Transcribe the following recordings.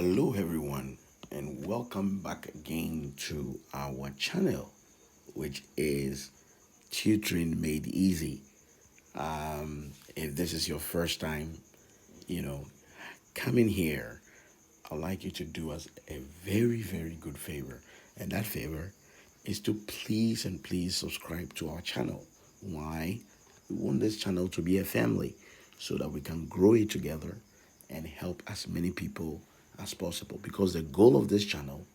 Hello, everyone, and welcome back again to our channel, which is Tutoring Made Easy. If this is your first time, you know, coming here, I'd like you to do us a very, very good favor. And that favor is to please and please subscribe to our channel. Why? We want this channel to be a family so that we can grow it together and help as many people as possible. Because the goal of this channel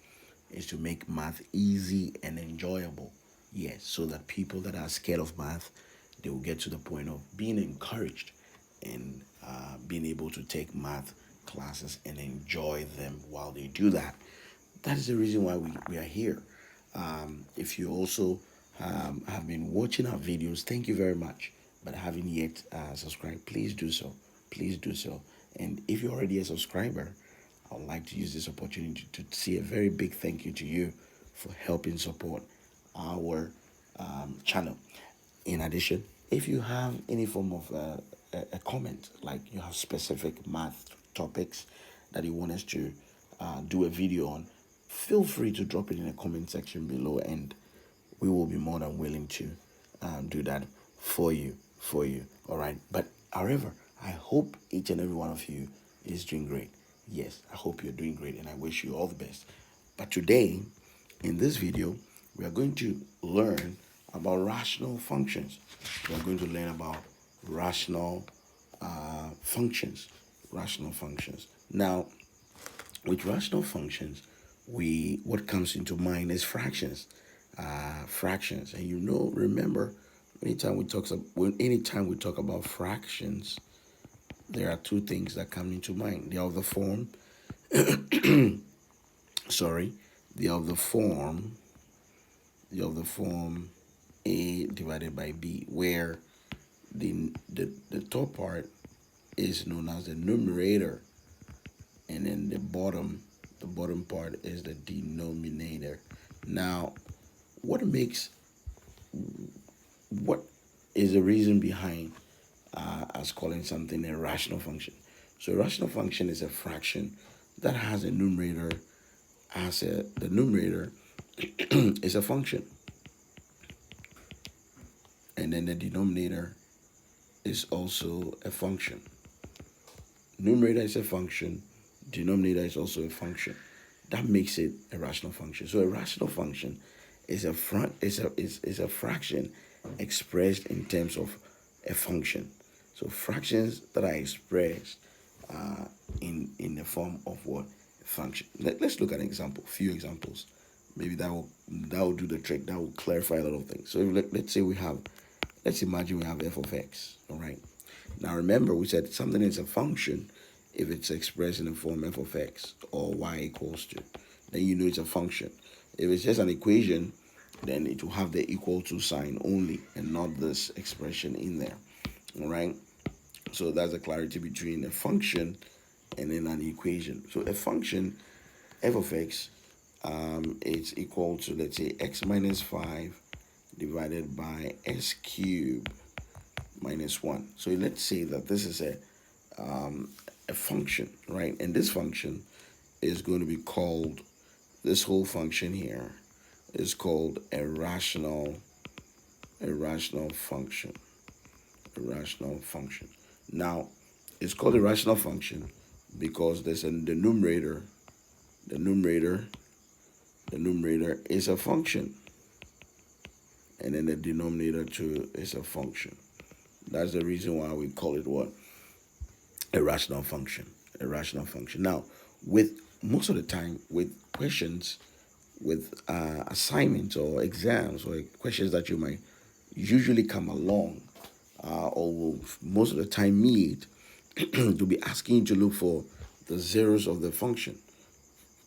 is to make math easy and enjoyable. Yes, so that people that are scared of math, they will get to the point of being encouraged and being able to take math classes and enjoy them while they do that. That is the reason why we are here. If you also have been watching our videos, thank you very much. But haven't yet subscribed, please do so. Please do so. And if you're already a subscriber, I would like to use this opportunity to say a very big thank you to you for helping support our channel. In addition, if you have any form of a comment, like you have specific math topics that you want us to do a video on, feel free to drop it in the comment section below, and we will be more than willing to do that for you. All right. But however, I hope each and every one of you is doing great. Yes, I hope you're doing great, and I wish you all the best. But today, in this video, we are going to learn about rational functions. We are going to learn about rational functions. Rational functions. Now, with rational functions, we what comes into mind is fractions. Fractions, and remember, anytime we talk about fractions, there are two things that come into mind. They are of the form, sorry, they are of the form, a divided by b, where the top part is known as the numerator, and then the bottom part is the denominator. Now, what makes what is the reason behind us calling something a rational function? So a rational function is a fraction that has a numerator as the numerator is a function, and then the denominator is also a function. Numerator is a function, denominator is also a function. That makes it a rational function. So a rational function is a fraction expressed in terms of a function. So fractions that are expressed in the form of what? A function. Let's look at an example, few examples. Maybe that will do the trick. That will clarify a lot of things. So let's imagine we have f of x. All right. Now remember, we said something is a function if it's expressed in the form f of x or y equals to. Then you know it's a function. If it's just an equation, then it will have the equal to sign only and not this expression in there. All right. So that's the clarity between a function and then an equation. So a function, f of x, it's equal to, let's say, x minus 5 divided by s cubed minus 1. So let's say that this is a function, right? And this function is going to be called, this whole function here is called a rational function. A rational function. Now, it's called a rational function because there's the numerator. The numerator is a function, and then the denominator too is a function. That's the reason why we call it what? A rational function. A rational function. Now, with most of the time, with questions, with assignments or exams or questions that you might usually come along or will most of the time meet, to be asking you to look for the zeros of the function,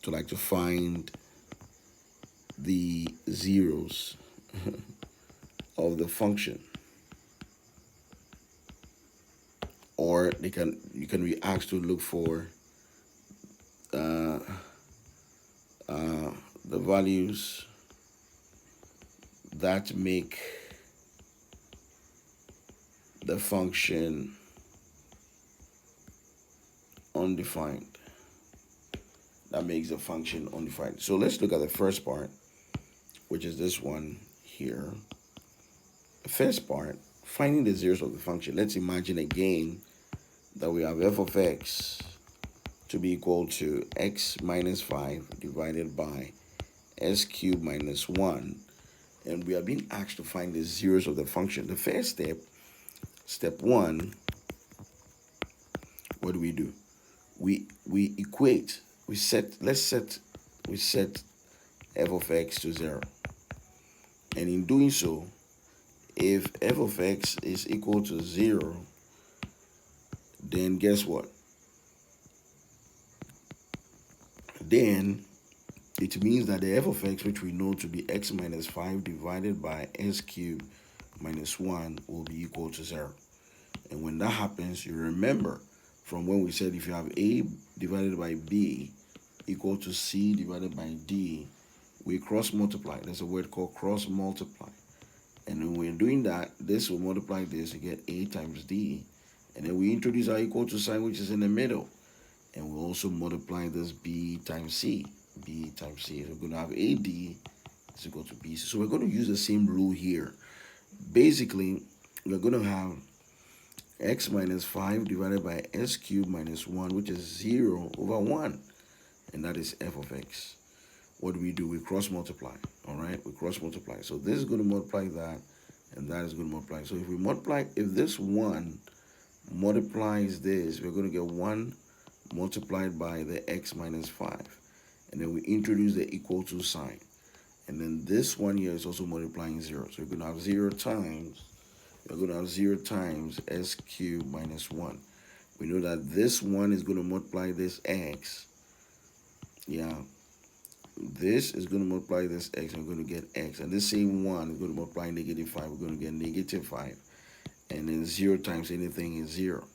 to find the zeros of the function. Or you can be asked to look for the values that make the function undefined. that makes the function undefined. So let's look at the first part, which is this one here. The first part, finding the zeros of the function. Let's imagine again that we have f of x to be equal to x minus 5 divided by s cubed minus 1. And we are being asked to find the zeros of the function. The first step, step 1, what do? We equate, we set f of x to 0. And in doing so, if f of x is equal to 0, then guess what? Then it means that the f of x, which we know to be x minus 5 divided by s cubed minus 1, will be equal to 0. And when that happens, you remember from when we said if you have a divided by b equal to c divided by d, we cross multiply. There's a word called cross multiply. And when we're doing that, this will multiply this, you get a times d. And then we introduce our equal to sign, which is in the middle. And we'll also multiply this b times c. B times c. So we're going to have AD is equal to BC. So we're going to use the same rule here. Basically, we're going to have x minus 5 divided by s cubed minus 1, which is 0 over 1. And that is f of x. What do? We cross multiply. All right? We cross multiply. So this is going to multiply that, and that is going to multiply. So if we multiply, if this 1 multiplies this, we're going to get 1 multiplied by the x minus 5. And then we introduce the equal to sign. And then this one here is also multiplying 0. So we're going to have 0 times, s cubed minus 1. We know that this one is going to multiply this x. Yeah. This is going to multiply this x, and we're going to get x. And this same one is going to multiply negative 5. We're going to get negative 5. And then 0 times anything is 0.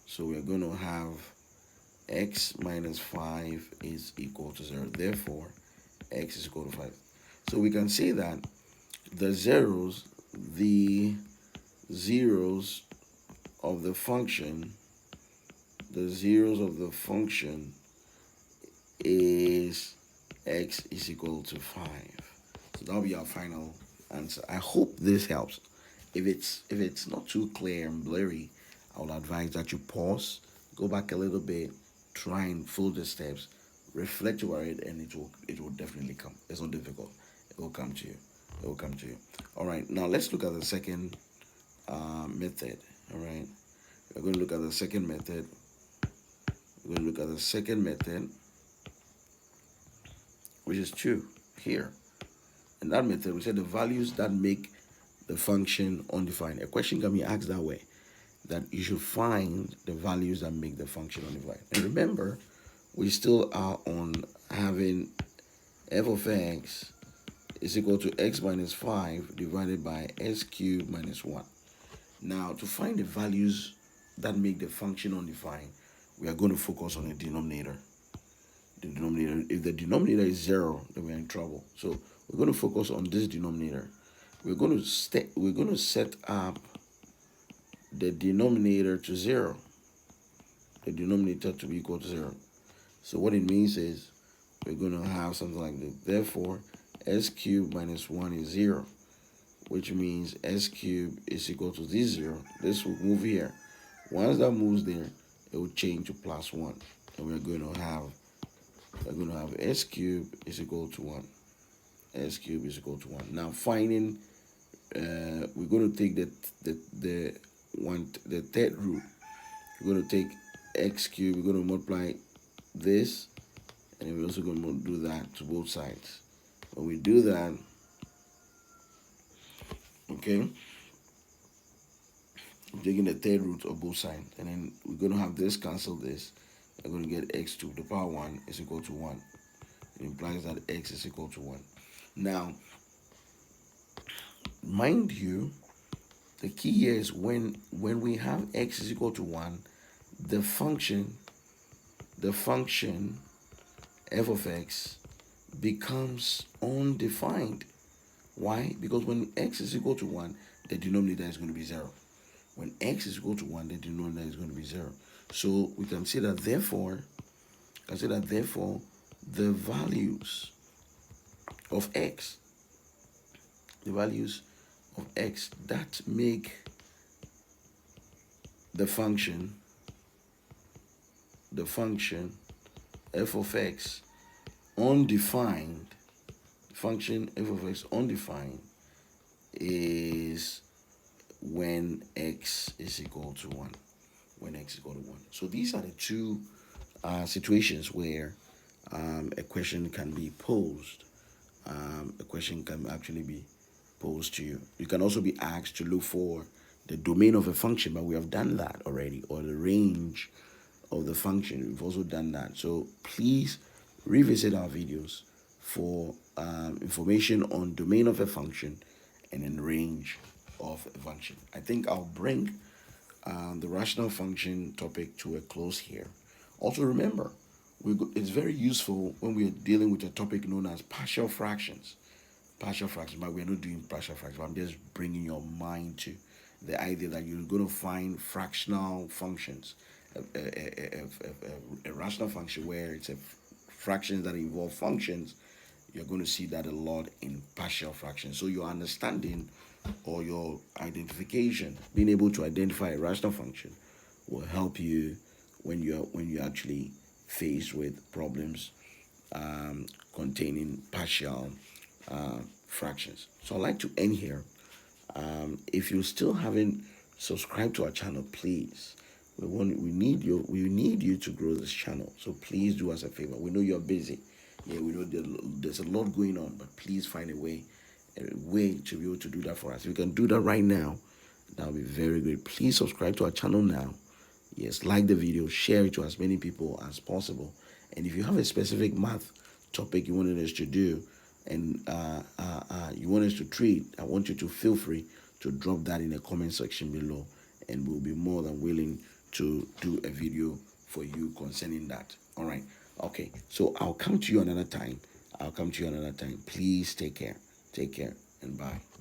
So we're going to have x minus 5 is equal to 0. Therefore, x is equal to 5. So we can say that the zeros of the function, is x is equal to 5. So that'll be our final answer. I hope this helps. If it's not too clear and blurry, I would advise that you pause, go back a little bit, try and follow the steps, reflect over it, and it will definitely come. It's not difficult. It will come to you. It will come to you. All right. Now let's look at the second method. All right. We're going to look at the second method. Which is 2 here. In that method, we said the values that make the function undefined. A question can be asked that way, that you should find the values that make the function undefined. And remember, we still are on having f of x is equal to x minus 5 divided by s cubed minus 1. Now, to find the values that make the function undefined, we are going to focus on the denominator. If the denominator is 0, then we're in trouble. So we're going to focus on this denominator. We're going to set up the denominator to 0. The denominator to be equal to 0. So what it means is we're going to have something like this. Therefore, s cubed minus 1 is 0, which means s cubed is equal to this 0. This will move here. Once that moves there, it will change to plus 1. And we're going to have s cubed is equal to 1. S cubed is equal to 1. Now finding, we're going to take the third root. We're going to take x cubed. We're going to multiply this, and then we're also going to do that to both sides. When we do that, okay, I'm taking the third root of both sides, and then we're going to have this cancel this. We're going to get x to the power 1 is equal to 1. It implies that x is equal to 1. Now, mind you, the key here is when we have x is equal to 1, the function f of x becomes undefined. Why? Because when x is equal to 1, the denominator is going to be 0. When x is equal to 1, the denominator is going to be 0. So we can say that therefore, the values of x, the values of x that make the function, f of x undefined, function f of x undefined is when x is equal to 1. When x is equal to 1. So these are the two situations where a question can be posed. A question can actually be posed to you. You can also be asked to look for the domain of a function, but we have done that already, or the range of the function. We've also done that. So please revisit our videos for information on domain of a function and then range of a function. I think I'll bring the rational function topic to a close here. Also remember, it's very useful when we're dealing with a topic known as partial fractions. Partial fractions, but we're not doing partial fractions. I'm just bringing your mind to the idea that you're going to find fractional functions, a rational function where it's a fractions that involve functions. You're going to see that a lot in partial fractions. So your understanding or your identification, being able to identify a rational function, will help you when you're actually faced with problems containing partial fractions. So I'd like to end here. If you still haven't subscribed to our channel, please. We need you to grow this channel. So please do us a favor. We know you're busy. Yeah, we know there's a lot going on, but please find a way to be able to do that for us. If you can do that right now, that will be very great. Please subscribe to our channel now. Yes, like the video, share it to as many people as possible. And if you have a specific math topic you wanted us to do and you want us to treat, I want you to feel free to drop that in the comment section below, and we'll be more than willing to do a video for you concerning that. All right. Okay. So I'll come to you another time. Please take care. Take care and bye.